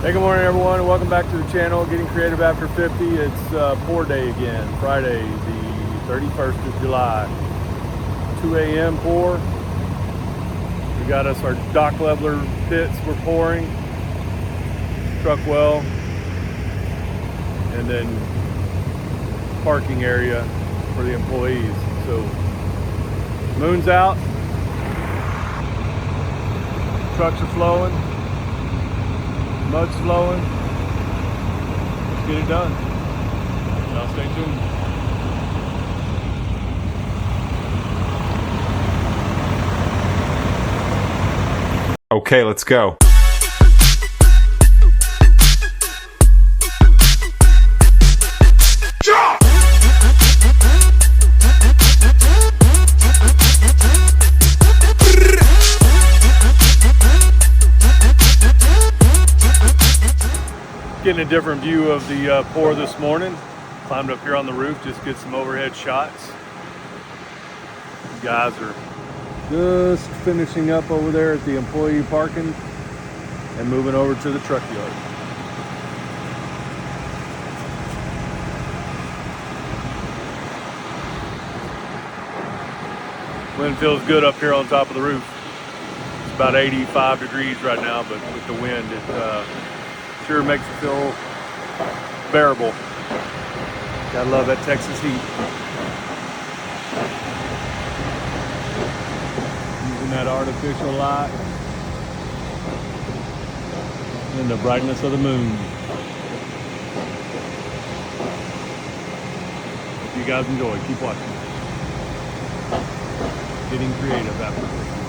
Hey, good morning everyone. Welcome back to the channel, Getting Creative After 50. It's pour day again, Friday the 31st of July. 2 a.m. pour. We got us our dock leveler pits we're pouring, truck well, and then parking area for the employees. So moon's out, trucks are flowing, mud's flowing. Let's get it done. Y'all stay tuned. Okay, let's go. Getting a different view of the pour this morning. Climbed up here on the roof, just get some overhead shots. You guys are just finishing up over there at the employee parking and moving over to the truck yard. Wind feels good up here on top of the roof. It's about 85 degrees right now, but with the wind, it sure makes it feel bearable. Gotta love that Texas heat. Using that artificial light and the brightness of the moon. Hope you guys enjoy. Keep watching. Getting Creative After 50.